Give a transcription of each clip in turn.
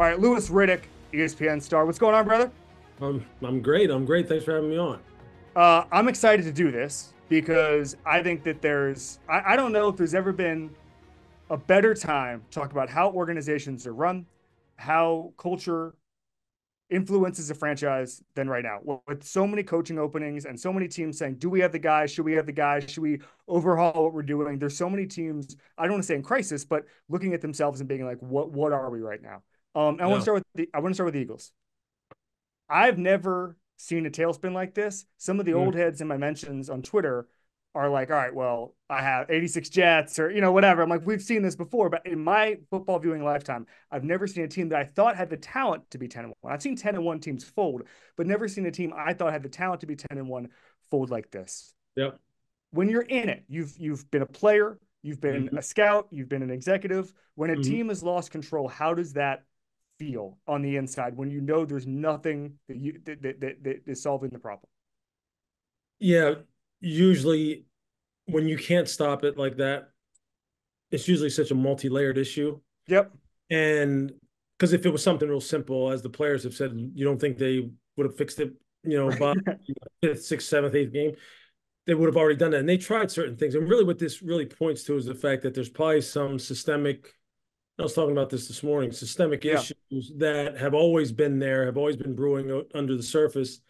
All right, Louis Riddick, ESPN star. What's going on, brother? I'm great. I'm great. Thanks for having me on. I'm excited to do this because I think that I don't know if there's ever been a better time to talk about how organizations are run, how culture influences a franchise than right now. With so many coaching openings and so many teams saying, do we have the guys? Should we have the guys? Should we overhaul what we're doing? There's so many teams, I don't want to say in crisis, but looking at themselves and being like, what are we right now? Yeah. I want to start with the Eagles. I've never seen a tailspin like this. Some of the Mm. old heads in my mentions on Twitter are like, all right, well, I have 86 Jets or, whatever. I'm like, we've seen this before, but in my football viewing lifetime, I've never seen a team that I thought had the talent to be 10-1. I've seen 10-1 teams fold, but never seen a team I thought had the talent to be 10-1 fold like this. Yep. When you're in it, you've been a player, you've been Hmm. a scout, you've been an executive. When a Hmm. team has lost control, how does that feel on the inside when you know there's nothing that is solving the problem? Yeah. Usually, when you can't stop it like that, it's usually such a multi-layered issue. Yep. And because if it was something real simple, as the players have said, you don't think they would have fixed it, by fifth, sixth, seventh, eighth game, they would have already done that. And they tried certain things. And really, what this really points to is the fact that there's probably some systemic. I was talking about this morning. Systemic Yeah. issues that have always been there, have always been brewing under the surface.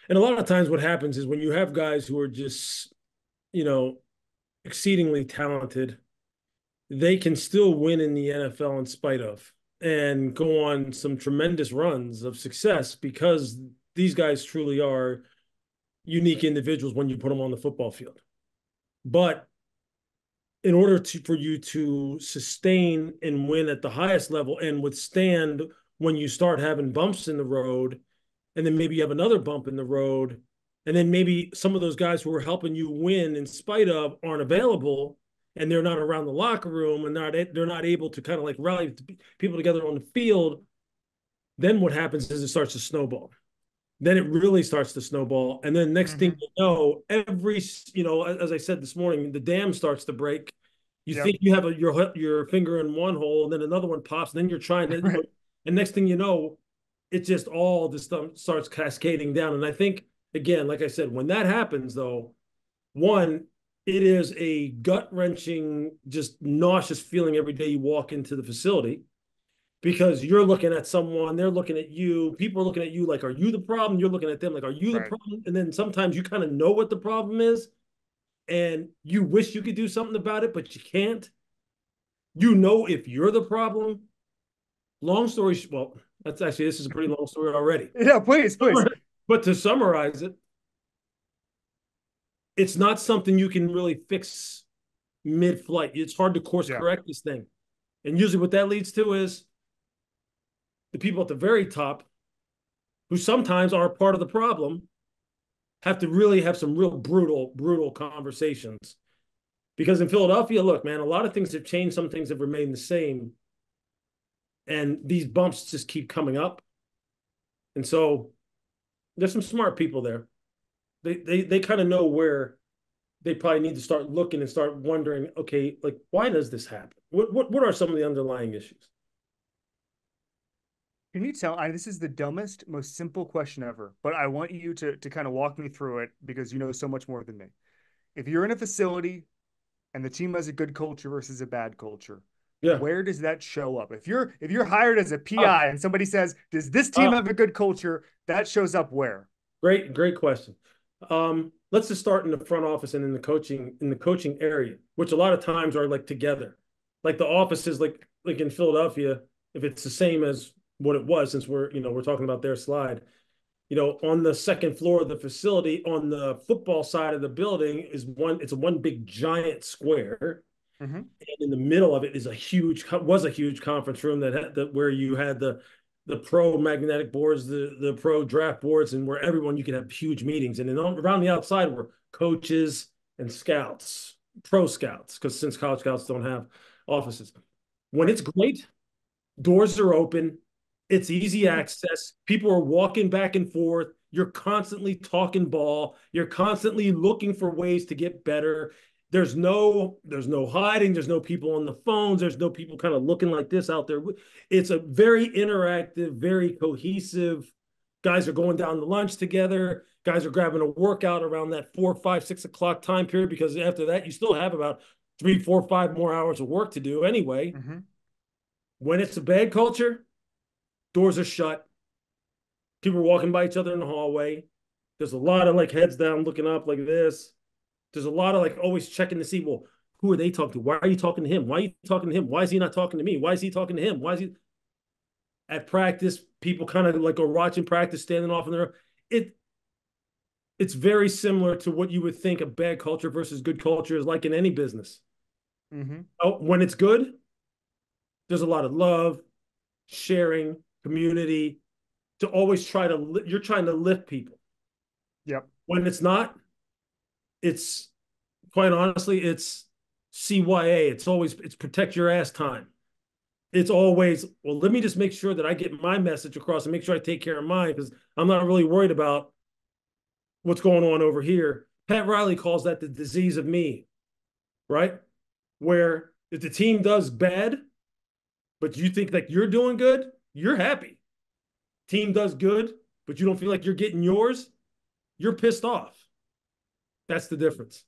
And a lot of times what happens is when you have guys who are just, you know, exceedingly talented, they can still win in the NFL in spite of and go on some tremendous runs of success because these guys truly are unique individuals when you put them on the football field. But in order for you to sustain and win at the highest level and withstand when you start having bumps in the road, and then maybe you have another bump in the road, and then maybe some of those guys who are helping you win in spite of aren't available, and they're not around the locker room, and they're not able to kind of like rally people together on the field. Then what happens is it starts to snowball. Then it really starts to snowball, and then next thing Mm-hmm. you know, as I said this morning, the dam starts to break. You Yep. think you have your finger in one hole, and then another one pops, and then you're trying to, Right. and next thing you know, it just all this stuff starts cascading down. And I think, again, like I said, when that happens, though, one, it is a gut wrenching, just nauseous feeling every day you walk into the facility because you're looking at someone, they're looking at you, people are looking at you like, are you the problem? You're looking at them like, are you the Right. problem? And then sometimes you kind of know what the problem is and you wish you could do something about it, but you can't. You know, if you're the problem, long story, well, this is a pretty long story already. Yeah, please, please. But to summarize it, it's not something you can really fix mid-flight. It's hard to course Yeah. correct this thing. And usually what that leads to is the people at the very top, who sometimes are part of the problem, have to really have some real brutal conversations. Because in Philadelphia, look, man, a lot of things have changed. Some things have remained the same. And these bumps just keep coming up. And so there's some smart people there. They kind of know where they probably need to start looking and start wondering, okay, like, why does this happen? What are some of the underlying issues? Can you tell? This is the dumbest, most simple question ever, but I want you to kind of walk me through it because you know so much more than me. If you're in a facility and the team has a good culture versus a bad culture, Yeah. where does that show up? If you're hired as a Ah, PI and somebody says, "Does this team ah, have a good culture?" That shows up where? great question. Let's just start in the front office and in the coaching area, which a lot of times are like together. Like the offices, like in Philadelphia, if it's the same as what it was, since we're talking about their slide, on the second floor of the facility, on the football side of the building it's a one big giant square. Mm-hmm. And in the middle of it was a huge conference room where you had the pro magnetic boards, the pro draft boards, and where everyone you could have huge meetings. And then around the outside were coaches and scouts, pro scouts, because since college scouts don't have offices. When Right. it's great, doors are open, it's easy access, people are walking back and forth, you're constantly talking ball, you're constantly looking for ways to get better. there's no hiding. There's no people on the phones. There's no people kind of looking like this out there. It's a very interactive, very cohesive. Guys are going down to lunch together. Guys are grabbing a workout around that 4, 5, 6 o'clock time period, because after that, you still have about 3, 4, 5 more hours of work to do anyway. Mm-hmm. When it's a bad culture, doors are shut. People are walking by each other in the hallway. There's a lot of like heads down looking up like this. There's a lot of like always checking to see, well, who are they talking to? Why are you talking to him? Why are you talking to him? Why is he not talking to me? Why is he talking to him? Why is he at practice? People kind of like are watching practice, standing off in there. It's very similar to what you would think a bad culture versus good culture is like in any business. Mm-hmm. Oh, when it's good, there's a lot of love, sharing, community, to always you're trying to lift people. Yep. When it's not, it's quite honestly, it's CYA. It's protect your ass time. It's always, well, let me just make sure that I get my message across and make sure I take care of mine, because I'm not really worried about what's going on over here. Pat Riley calls that the disease of me, right? Where if the team does bad, but you think like you're doing good, you're happy. Team does good, but you don't feel like you're getting yours, you're pissed off. That's the difference.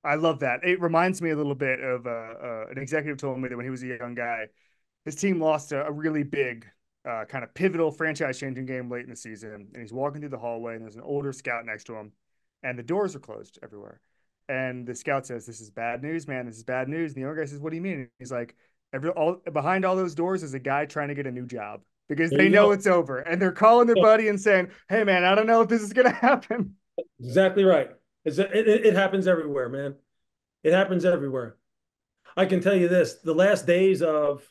I love that. It reminds me a little bit of an executive told me that when he was a young guy, his team lost a really big, kind of pivotal franchise-changing game late in the season, and he's walking through the hallway, and there's an older scout next to him, and the doors are closed everywhere. And the scout says, "This is bad news, man. This is bad news." And the younger guy says, "What do you mean?" And he's like, behind all those doors is a guy trying to get a new job because There they you know go. it's over, and they're calling their buddy and saying, "Hey, man, I don't know if this is gonna happen." Exactly right. It happens everywhere, man. It happens everywhere. I can tell you this: the last days of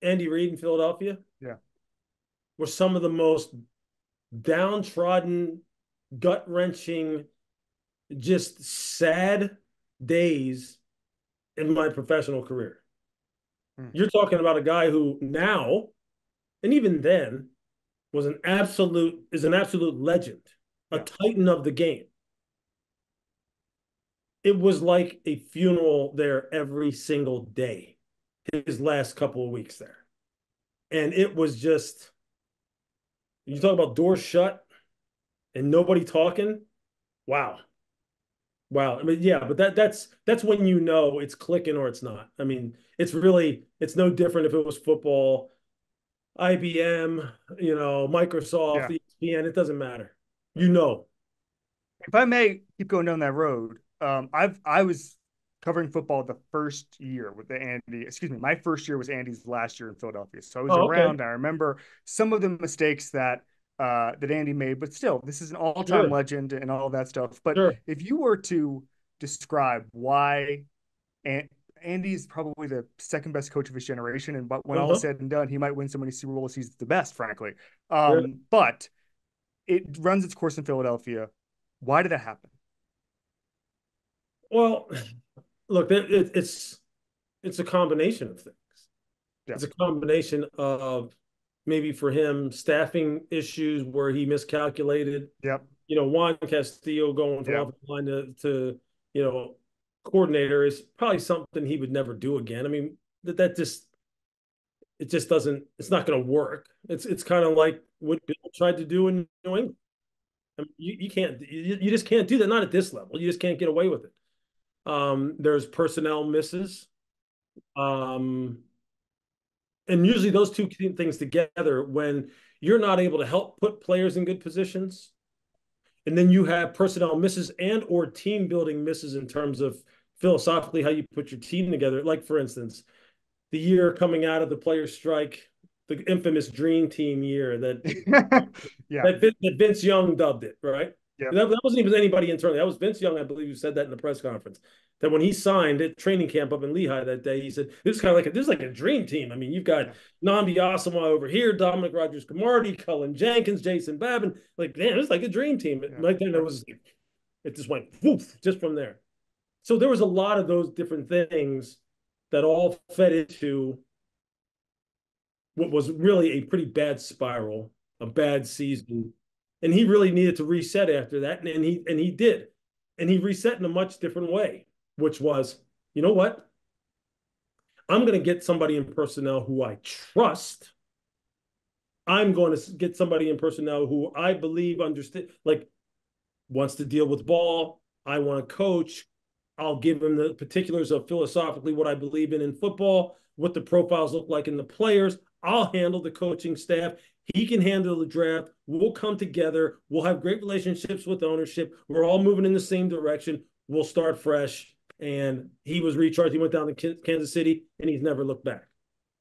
Andy Reid in Philadelphia Yeah. were some of the most downtrodden, gut wrenching, just sad days in my professional career. Hmm. You're talking about a guy who now, and even then, is an absolute legend, a Yeah. titan of the game. It was like a funeral there every single day, his last couple of weeks there. And it was just, you talk about doors shut and nobody talking. Wow. Wow. I mean, yeah, but that's when you know it's clicking or it's not. I mean, it's no different if it was football, IBM, Microsoft, Yeah. ESPN, it doesn't matter. You know. If I may keep going down that road, I was covering football the first year with the Andy. Excuse me, my first year was Andy's last year in Philadelphia, so I was Oh, okay. around. I remember some of the mistakes that Andy made, but still, this is an all-time Sure. legend and all that stuff. But Sure. if you were to describe why Andy's probably the second best coach of his generation, and but when all is Uh-huh. said and done, he might win so many Super Bowls, he's the best, frankly. Yeah. But it runs its course in Philadelphia. Why did that happen? Well, look, it's a combination of things. Yeah. It's a combination of maybe for him staffing issues where he miscalculated. Yep. Juan Castillo going from Yep. offensive line to you know coordinator is probably something he would never do again. I mean, that just it just doesn't. It's not going to work. It's kind of like what Bill tried to do in New England. I mean, you can't. You just can't do that. Not at this level. You just can't get away with it. There's personnel misses. Um, and usually those two things together, when you're not able to help put players in good positions, and then you have personnel misses and or team building misses in terms of philosophically how you put your team together. Like for instance, the year coming out of the players' strike, the infamous Dream Team year that Yeah. that Vince Young dubbed it, right? Yep. That wasn't even anybody internally. That was Vince Young, I believe, who said that in the press conference. That when he signed at training camp up in Lehigh that day, he said, "This is kind of like this is like a dream team. I mean, you've got Yeah. Nnamdi Asomugha over here, Dominic Rodgers-Cromartie, Cullen Jenkins, Jason Babin. Like, damn, it's like a dream team." Yeah. Right then, Yep. it just went woof just from there. So there was a lot of those different things that all fed into what was really a pretty bad spiral, a bad season, and he really needed to reset after that, and he did. and he reset in a much different way, which was, you know what? I'm going to get somebody in personnel who I trust. I'm going to get somebody in personnel who I believe understand, like wants to deal with ball. I want to coach. I'll give him the particulars of philosophically what I believe in football, what the profiles look like in the players. I'll handle the coaching staff. He can handle the draft. We'll come together. We'll have great relationships with ownership. We're all moving in the same direction. We'll start fresh. And he was recharged. He went down to Kansas City, and he's never looked back.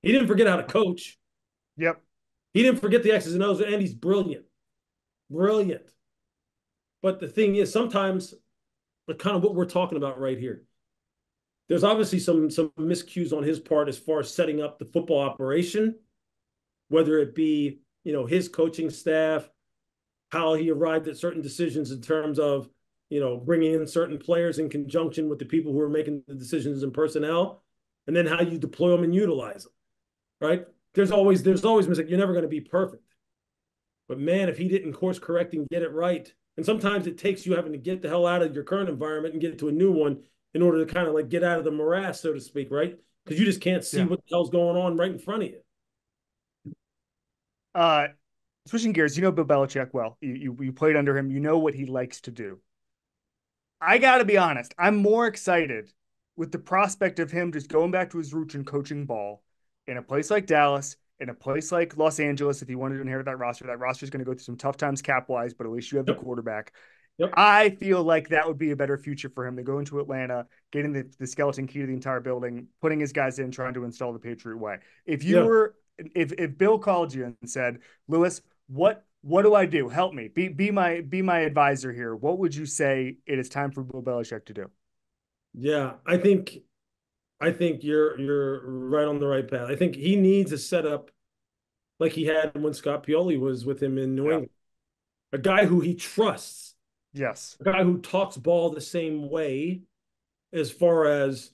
He didn't forget how to coach. Yep. He didn't forget the X's and O's, and he's brilliant. Brilliant. But the thing is, sometimes, like kind of what we're talking about right here, there's obviously some miscues on his part as far as setting up the football operation, whether it be, you know, his coaching staff, how he arrived at certain decisions in terms of, you know, bringing in certain players in conjunction with the people who are making the decisions in personnel, and then how you deploy them and utilize them, right? There's always mistake. You're never going to be perfect. But man, if he didn't course correct and get it right, and sometimes it takes you having to get the hell out of your current environment and get to a new one in order to kind of like get out of the morass, so to speak, right? Because you just can't see Yeah. what the hell's going on right in front of you. Uh, Switching gears, you know Bill Belichick well. You played under him. You know what he likes to do. I got to be honest. I'm more excited with the prospect of him just going back to his roots and coaching ball in a place like Dallas, in a place like Los Angeles. If he wanted to inherit that roster is going to go through some tough times cap wise, but at least you have the Yep. quarterback. Yep. I feel like that would be a better future for him to go into Atlanta, getting the skeleton key to the entire building, putting his guys in, trying to install the Patriot way. If you Yeah. were, if Bill called you and said, Louis, what do I do? Help me. Be my advisor here. What would you say it is time for Bill Belichick to do? Yeah. I think you're right on the right path. I think he needs a setup like he had when Scott Pioli was with him in New Yeah. England. A guy who he trusts, Yes. a guy who talks ball the same way, as far as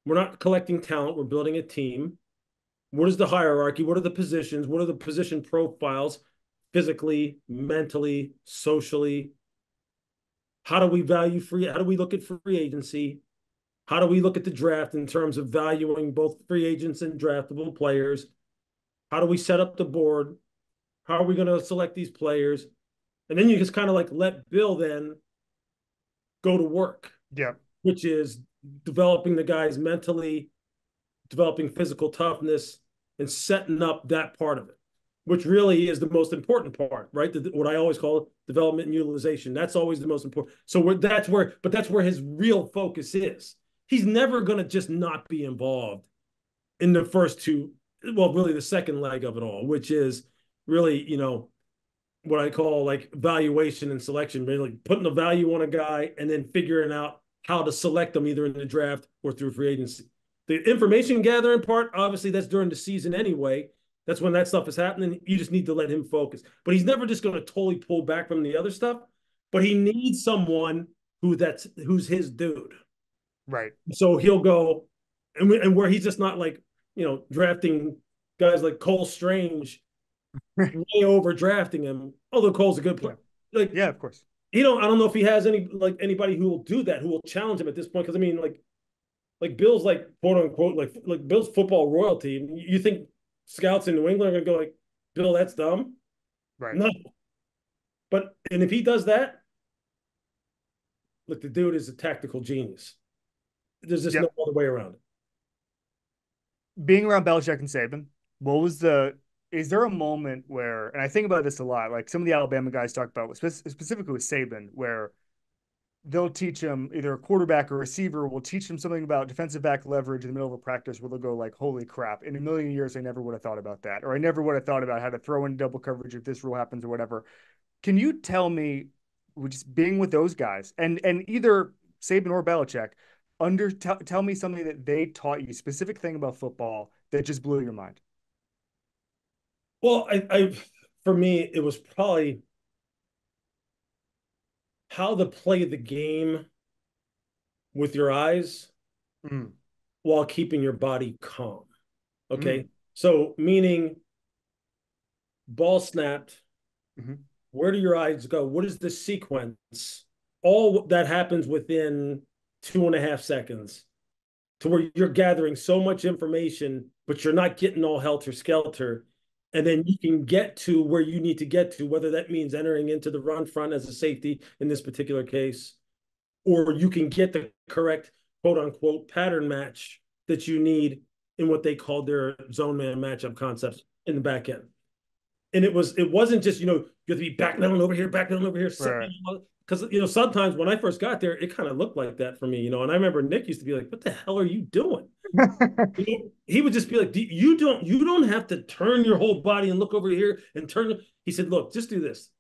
we're not collecting talent, we're building a team. What is the hierarchy? What are the positions? What are the position profiles physically, mentally, socially? How do we value free? How do we look at free agency? How do we look at the draft in terms of valuing both free agents and draftable players? How do we set up the board? How are we going to select these players? And then you just kind of like let Bill then go to work, Yeah. which is developing the guys mentally, developing physical toughness, and setting up that part of it, which really is the most important part, right? What I always call development and utilization. That's always the most important. So that's where his real focus is. He's never going to just not be involved in the first two, well, really the second leg of it all, which is really, you know, what I call like valuation and selection, really like putting a value on a guy and then figuring out how to select them either in the draft or through free agency. The information gathering part, obviously, that's during the season anyway. That's when that stuff is happening. You just need to let him focus. But he's never just going to totally pull back from the other stuff. But he needs someone who's his dude. Right. So he'll go and where he's just not like, you know, drafting guys like Cole Strange, way over drafting him. Although Cole's a good Yeah. player. Like Yeah, of course. I don't know if he has anybody who will do that, who will challenge him at this point. Because I mean, like Bill's like quote unquote like Bill's football royalty. You think scouts in New England are gonna go like, Bill, that's dumb? Right. No. But and if he does that, look, the dude is a tactical genius. There's just no Yep. other way around it. Being around Belichick and Saban, what was the is there a moment where, and I think about this a lot, like some of the Alabama guys talk about, specifically with Saban, where they'll teach him either a quarterback or receiver will teach him something about defensive back leverage in the middle of a practice where they'll go like, holy crap, in a million years, I never would have thought about that. Or I never would have thought about how to throw in double coverage if this rule happens or whatever. Can you tell me, just being with those guys and either Saban or Belichick, tell me something that they taught you, specific thing about football that just blew your mind? Well, I for me, it was probably how to play the game with your eyes Mm, while keeping your body calm. mm, Okay. So meaning ball snapped, mm-hmm. where do your eyes go? What is the sequence? all that happens within 2.5 seconds, to where you're gathering so much information, but you're not getting all helter skelter. And then you can get to where you need to get to, whether that means entering into the run front as a safety in this particular case, or you can get the correct quote unquote pattern match that you need in what they called their zone man matchup concepts in the back end. And it wasn't just, you have to be backpedaling over here, backpedaling over here, Right. because sometimes when I first got there, it kind of looked like that for me, and I remember Nick used to be like, "What the hell are you doing?" He would just be like, you don't have to turn your whole body and look over here and turn. He said, "Look, just do this.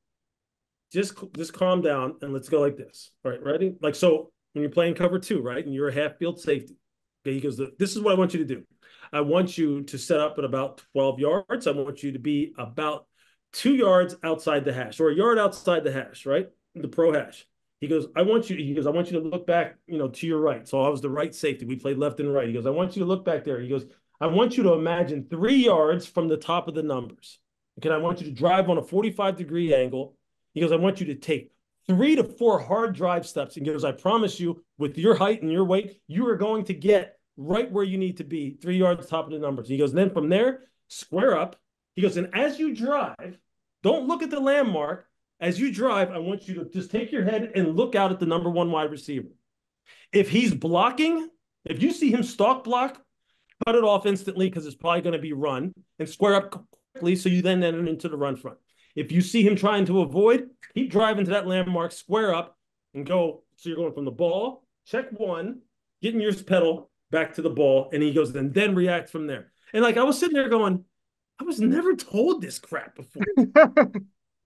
Just calm down and let's go like this. All right, ready? Like, so when you're playing cover two, right, and you're a half field safety, okay, he goes, this is what I want you to do. I want you to set up at about 12 yards. I want you to be about 2 yards outside the hash, or a yard outside the hash, right? The pro hash. He goes, I want you to look back, to your right. So I was the right safety. We played left and right. He goes, I want you to look back there. He goes, I want you to imagine 3 yards from the top of the numbers. Okay, I want you to drive on a 45-degree angle. He goes, I want you to take 3 to 4 hard drive steps. And he goes, I promise you, with your height and your weight, you are going to get right where you need to be, 3 yards top of the numbers. He goes, and then from there, square up. He goes, and as you drive, don't look at the landmark. As you drive, I want you to just take your head and look out at the number one wide receiver. If he's blocking, if you see him stalk block, cut it off instantly, because it's probably going to be run, and square up quickly so you then enter into the run front. If you see him trying to avoid, keep driving to that landmark, square up, and go. So you're going from the ball, check one, getting your pedal back to the ball, and he goes, and then react from there. And like, I was sitting there going, I was never told this crap before.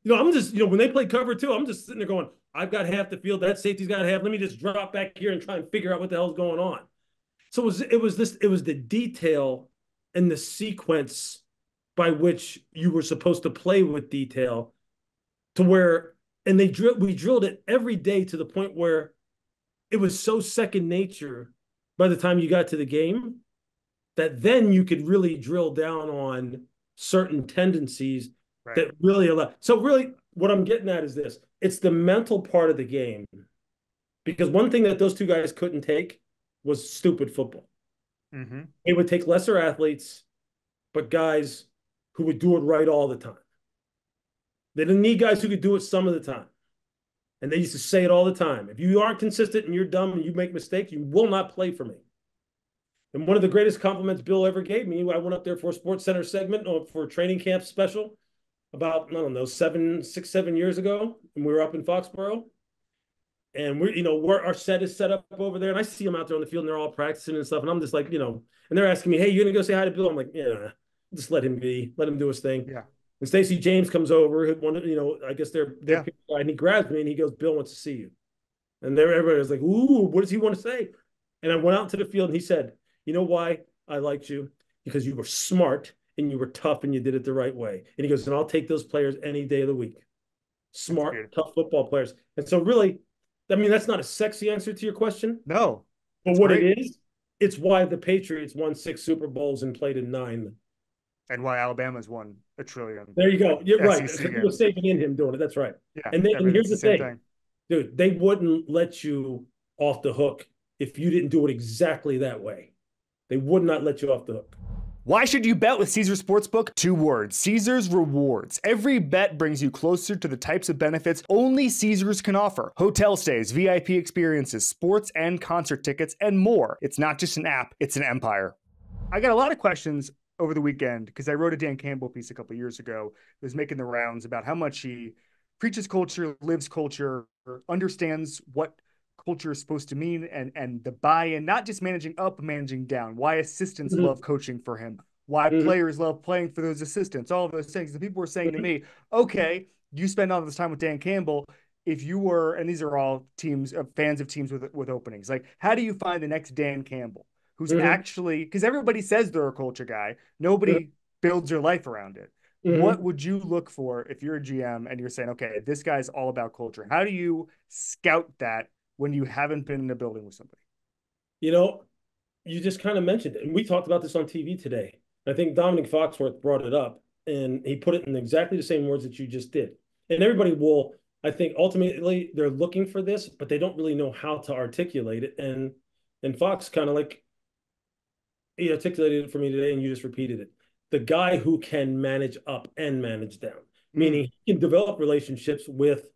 I'm just, when they play cover two, I'm just sitting there going, I've got half the field, that safety's got half. Let me just drop back here and try and figure out what the hell's going on. So it was the detail and the sequence by which you were supposed to play with detail, to where, and we drilled it every day to the point where it was so second nature by the time you got to the game, that then you could really drill down on certain tendencies. Right. That really allow. So really what I'm getting at is this: it's the mental part of the game, because one thing that those two guys couldn't take was stupid football. Mm-hmm. They would take lesser athletes, but guys who would do it right all the time. They didn't need guys who could do it some of the time. And they used to say it all the time: if you aren't consistent and you're dumb and you make mistakes, you will not play for me. And one of the greatest compliments Bill ever gave me, I went up there for a Sports Center segment for a training camp special about, I don't know, 7 years ago, and we were up in Foxborough. And our set is set up over there, and I see them out there on the field, and they're all practicing and stuff. And I'm just like, and they're asking me, hey, you gonna go say hi to Bill? I'm like, yeah, just let him do his thing. Yeah. And Stacey James comes over, I guess they're and he grabs me and he goes, Bill wants to see you. And everybody was like, ooh, what does he want to say? And I went out to the field, and he said, you know why I liked you? Because you were smart and you were tough and you did it the right way. And he goes, and I'll take those players any day of the week. Smart, tough football players. And so really, I mean, that's not a sexy answer to your question. No. But what it is, it's why the Patriots won 6 Super Bowls and played in 9. And why Alabama's won $1 trillion. There you go. You're right. He was saving in him doing it. That's right. Yeah. And here's the thing. Dude, they wouldn't let you off the hook if you didn't do it exactly that way. They would not let you off the hook. Why should you bet with Caesars Sportsbook? 2 words: Caesars Rewards. Every bet brings you closer to the types of benefits only Caesars can offer. Hotel stays, VIP experiences, sports and concert tickets, and more. It's not just an app, it's an empire. I got a lot of questions over the weekend because I wrote a Dan Campbell piece a couple of years ago. It was making the rounds about how much he preaches culture, lives culture, understands what culture is supposed to mean, and the buy-in, not just managing up, managing down, why assistants love coaching for him, why players love playing for those assistants, all of those things. The people were saying to me, okay, you spend all this time with Dan Campbell. If you were, and these are all teams, fans of teams with openings, like, how do you find the next Dan Campbell who's actually, because everybody says they're a culture guy, nobody builds their life around it. What would you look for if you're a GM and you're saying, okay, this guy's all about culture? How do you scout that when you haven't been in a building with somebody? You just kind of mentioned it. And we talked about this on TV today. I think Dominic Foxworth brought it up, and he put it in exactly the same words that you just did. And everybody will I think ultimately they're looking for this, but they don't really know how to articulate it. And Fox kind of like he articulated it for me today, and you just repeated it. The guy who can manage up and manage down, Mm. meaning he can develop relationships with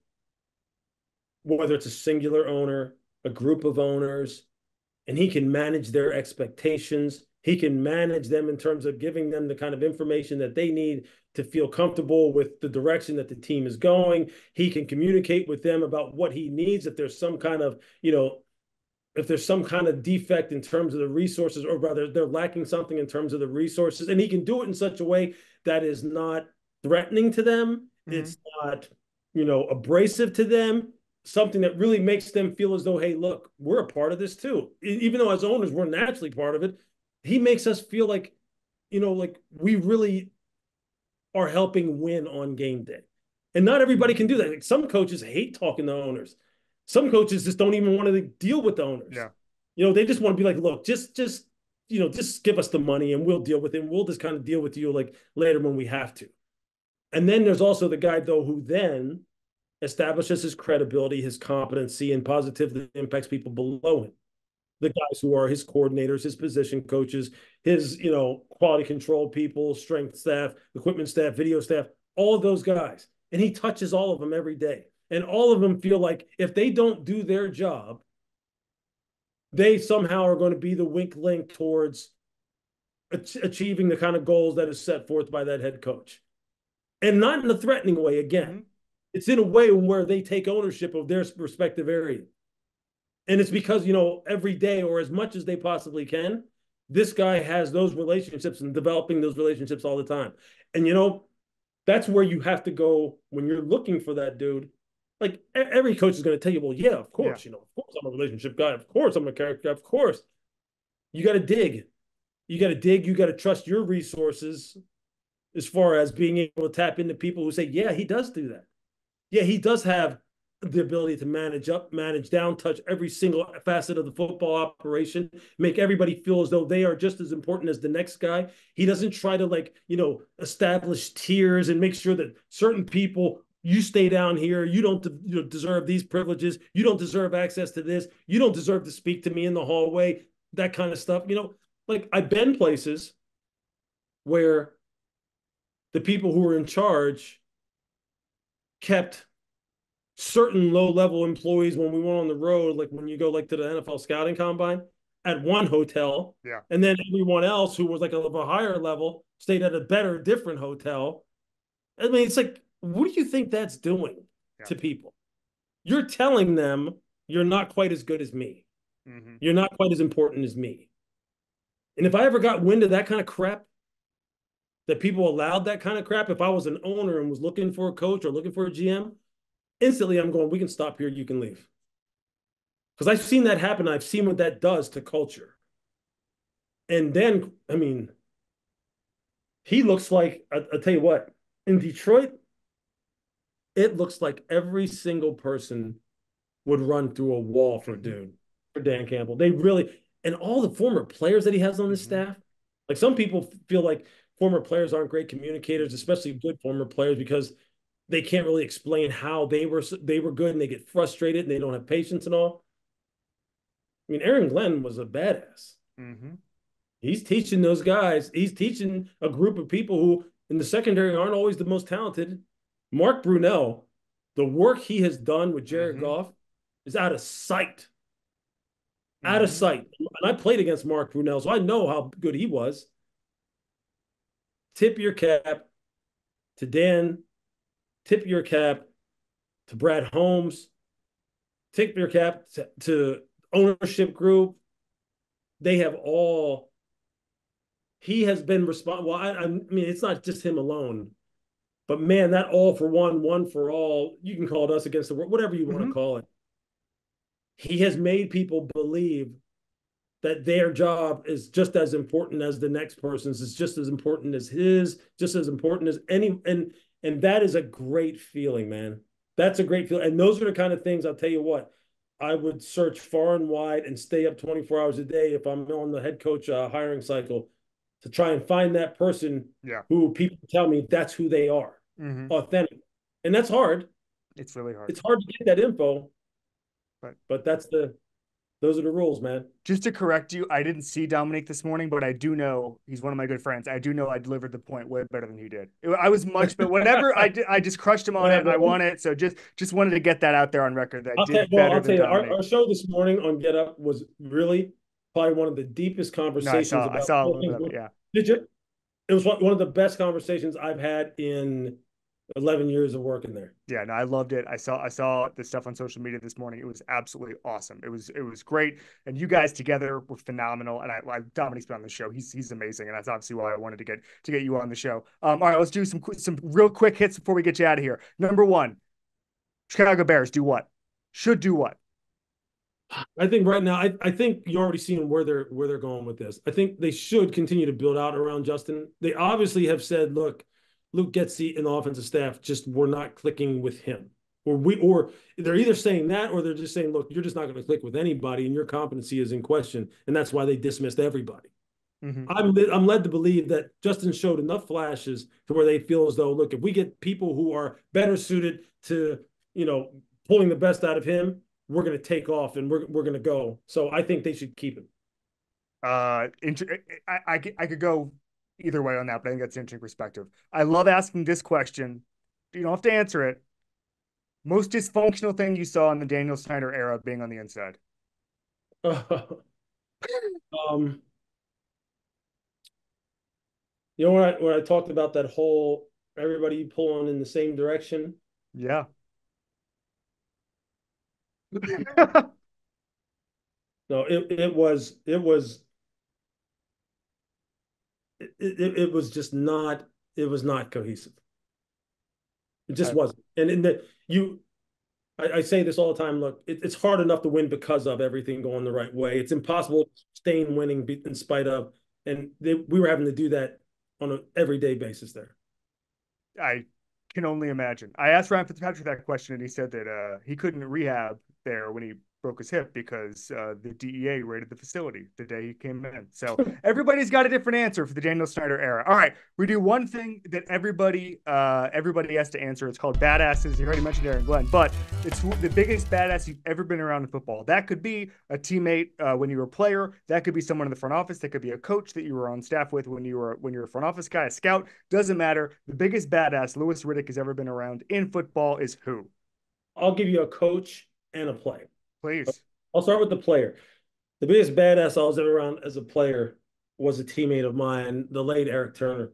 whether it's a singular owner, a group of owners, and he can manage their expectations. He can manage them in terms of giving them the kind of information that they need to feel comfortable with the direction that the team is going. He can communicate with them about what he needs if there's some kind of, if there's some kind of defect in terms of the resources, or rather they're lacking something in terms of the resources, and he can do it in such a way that is not threatening to them. Mm-hmm. It's not, abrasive to them, something that really makes them feel as though, hey, look, we're a part of this too. Even though as owners, we're naturally part of it. He makes us feel like, like we really are helping win on game day. And not everybody can do that. Like some coaches hate talking to owners. Some coaches just don't even want to deal with the owners. Yeah. They just want to be like, look, just give us the money and we'll deal with it. And we'll just kind of deal with you like later when we have to. And then there's also the guy though who then establishes his credibility, his competency, and positively impacts people below him. The guys who are his coordinators, his position coaches, his, quality control people, strength staff, equipment staff, video staff, all of those guys. And he touches all of them every day. And all of them feel like if they don't do their job, they somehow are going to be the wink link towards achieving the kind of goals that is set forth by that head coach. And not in a threatening way, again. Mm-hmm. It's in a way where they take ownership of their respective area. And it's because, every day or as much as they possibly can, this guy has those relationships and developing those relationships all the time. And, that's where you have to go when you're looking for that dude. Like every coach is going to tell you, well, yeah, of Yeah. course, of course I'm a relationship guy. Of course I'm a character guy. Of course. You got to dig. You got to dig. You got to trust your resources as far as being able to tap into people who say, yeah, he does do that. Yeah, he does have the ability to manage up, manage down, touch every single facet of the football operation, make everybody feel as though they are just as important as the next guy. He doesn't try to establish tiers and make sure that certain people, you stay down here, you don't deserve these privileges, you don't deserve access to this, you don't deserve to speak to me in the hallway, that kind of stuff. Like I've been places where the people who were in charge kept certain low-level employees when we went on the road, like when you go to the NFL scouting combine, at one hotel. Yeah. And then everyone else who was of a higher level stayed at a better, different hotel. I mean, it's like, what do you think that's doing to people? You're telling them you're not quite as good as me. Mm-hmm. You're not quite as important as me. And if I ever got wind of that kind of crap, that people allowed that kind of crap, if I was an owner and was looking for a coach or looking for a GM, instantly I'm going, we can stop here, you can leave. Because I've seen that happen. I've seen what that does to culture. And then, I mean, he looks like, I'll tell you what, in Detroit, it looks like every single person would run through a wall for dude, for Dan Campbell. They really, and all the former players that he has on his staff, like some people feel like former players aren't great communicators, especially good former players, because they can't really explain how they were good and they get frustrated and they don't have patience and all. I mean, Aaron Glenn was a badass. Mm-hmm. He's teaching those guys. He's teaching a group of people who in the secondary aren't always the most talented. Mark Brunell, the work he has done with Jared Goff is out of sight. Out of sight. And I played against Mark Brunell, so I know how good he was. Tip your cap to Dan. Tip your cap to Brad Holmes. Tip your cap to ownership group. They have all. He has been responsible. Well, I mean, it's not just him alone, but man, that all for one for all. You can call it us against the world, whatever you want to call it. He has made people believe that their job is just as important as the next person's, is just as important as his, just as important as any. And that is a great feeling, man. That's a great feeling. And those are the kind of things, I'll tell you what, I would search far and wide and stay up 24 hours a day if I'm on the head coach hiring cycle to try and find that person who people tell me that's who they are, authentic. And that's hard. It's really hard. It's hard to get that info, But but those are the rules, man. just to correct you, I didn't see Dominique this morning, but I do know he's one of my good friends. I do know I delivered the point way better than he did. I was much, but whatever I did, I just crushed him on Yeah, it. I man. won it. So just wanted to get that out there on record that I did better I'll than tell you, Dominique. our show this morning on Get Up was really probably one of the deepest No, conversations I about saw a all little bit things. of it. Yeah. Did you? It was one of the best conversations I've had in 11 years of working there. Yeah, no, I loved it. I saw the stuff on social media this morning. It was absolutely awesome. It was great, and you guys together were phenomenal. And Dominique's been on the show. He's amazing, and that's obviously why I wanted to get you on the show. All right, let's do some real quick hits before we get you out of here. Number one, Chicago Bears do what? Should do what? I think right now, I think you're already seeing where they're going with this. I think they should continue to build out around Justin. They obviously have said, look, Luke Getsy and the offensive staff just were not clicking with him. Or they're either saying that or they're just saying, look, you're just not going to click with anybody and your competency is in question. And that's why they dismissed everybody. Mm-hmm. I'm led to believe that Justin showed enough flashes to where they feel as though, look, if we get people who are better suited to, pulling the best out of him, we're going to take off and we're going to go. So I think they should keep him. I could go either way on that, but I think that's an interesting perspective. I love asking this question. You don't have to answer it. Most dysfunctional thing you saw in the Daniel Snyder era being on the inside. um, when I talked about that whole everybody pulling in the same direction. Yeah. No, it was just not, it was not cohesive. It just wasn't. And in the you I say this all the time. Look, it's hard enough to win because of everything going the right way. It's impossible to sustain winning in spite of, and we were having to do that on an everyday basis there. I can only imagine. I asked Ryan Fitzpatrick that question, and he said that he couldn't rehab there when he broke his hip because the DEA raided the facility the day he came in. So everybody's got a different answer for the Daniel Snyder era. All right, we do one thing that everybody has to answer. It's called badasses. You already mentioned Aaron Glenn, but it's the biggest badass you've ever been around in football. That could be a teammate when you were a player. That could be someone in the front office. That could be a coach that you were on staff with when you were a front office guy, a scout. Doesn't matter. The biggest badass Louis Riddick has ever been around in football is who? I'll give you a coach and a player. Please. I'll start with the player. The biggest badass I was ever around as a player was a teammate of mine, the late Eric Turner,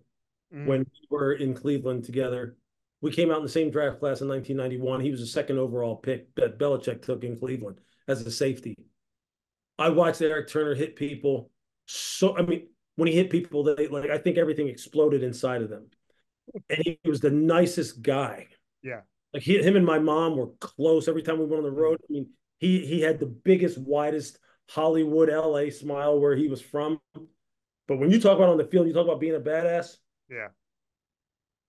when we were in Cleveland together. We came out in the same draft class in 1991. He was the second overall pick that Belichick took in Cleveland as a safety. I watched Eric Turner hit people. When he hit people, I think everything exploded inside of them. And he was the nicest guy. Yeah. Like him and my mom were close every time we went on the road. I mean, he had the biggest, widest Hollywood, LA smile where he was from. But when you talk about on the field, you talk about being a badass. Yeah.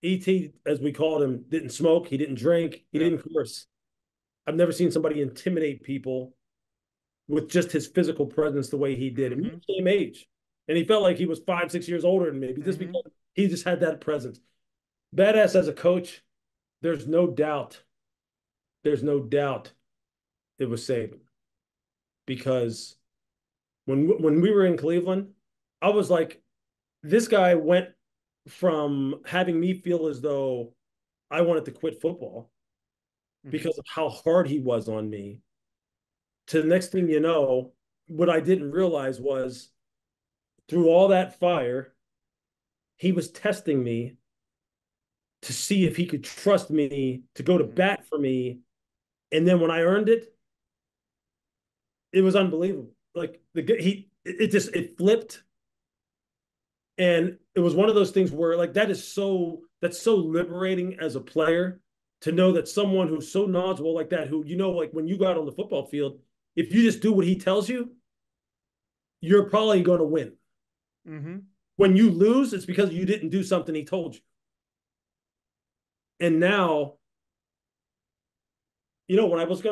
ET, as we called him, didn't smoke. He didn't drink. He didn't curse. I've never seen somebody intimidate people with just his physical presence the way he did. And we were the same age. And he felt like he was 5-6 years older than me just because he just had that presence. Badass as a coach, there's no doubt. There's no doubt it was Saban. Because when we were in Cleveland, I was like, this guy went from having me feel as though I wanted to quit football because of how hard he was on me, to the next thing you know, what I didn't realize was through all that fire, he was testing me to see if he could trust me to go to bat for me. And then when I earned it, it was unbelievable. Like it flipped. And it was one of those things where that's so liberating as a player to know that someone who's so knowledgeable like that, who, like when you go out on the football field, if you just do what he tells you, you're probably going to win. Mm-hmm. When you lose, it's because you didn't do something he told you. And now, when I was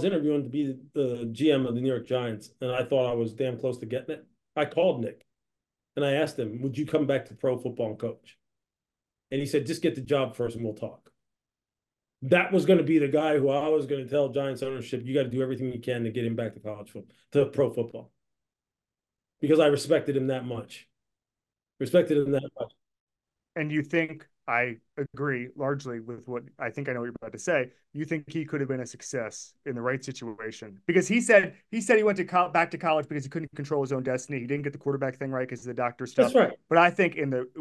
interviewing to be the GM of the New York Giants, and I thought I was damn close to getting it, I called Nick and I asked him, would you come back to pro football and coach? And he said, just get the job first and we'll talk. that was going to be the guy who I was going to tell Giants ownership, you got to do everything you can to get him back to college football, to pro football, because I respected him that much. Respected him that much. And you think, I agree largely with what I think I know what you're about to say. You think he could have been a success in the right situation? Because he went to back to college because he couldn't control his own destiny. He didn't get the quarterback thing right because of the doctor That's stuff. right. But I think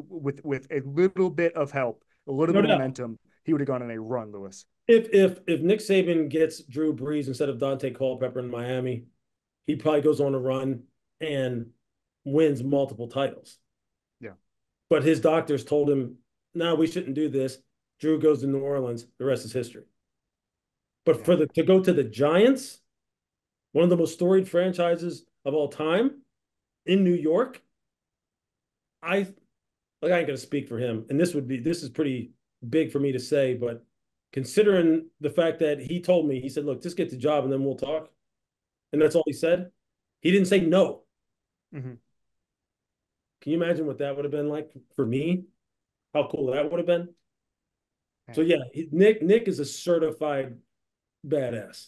with a little bit of help, a little No bit of doubt. momentum, he would have gone on a run, Louis. If Nick Saban gets Drew Brees instead of Dante Culpepper in Miami, he probably goes on a run and wins multiple titles. Yeah. But his doctors told him, no, we shouldn't do this. Drew goes to New Orleans. The rest is history. But Yeah. for to go to the Giants, one of the most storied franchises of all time in New York, I ain't gonna speak for him. And this is pretty big for me to say, but considering the fact that he told me, he said, look, just get the job and then we'll talk. And that's all he said. He didn't say no. Mm-hmm. Can you imagine what that would have been like for me? How cool that would have been. Yeah. So yeah, Nick is a certified badass.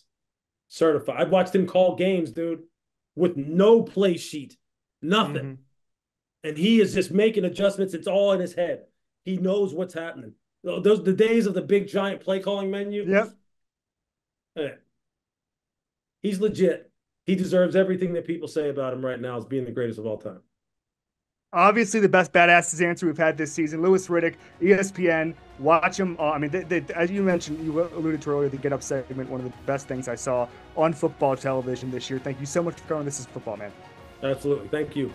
Certified. I've watched him call games, dude, with no play sheet, nothing. Mm-hmm. And he is just making adjustments. It's all in his head. He knows what's happening. Those the days of the big giant play calling menu. Yep. He's legit. He deserves everything that people say about him right now as being the greatest of all time. Obviously, the best badasses answer we've had this season. Louis Riddick, ESPN. Watch him. I mean, as you mentioned, you alluded to earlier, the Get Up segment, one of the best things I saw on football television this year. Thank you so much for coming. This is football, man. Absolutely. Thank you.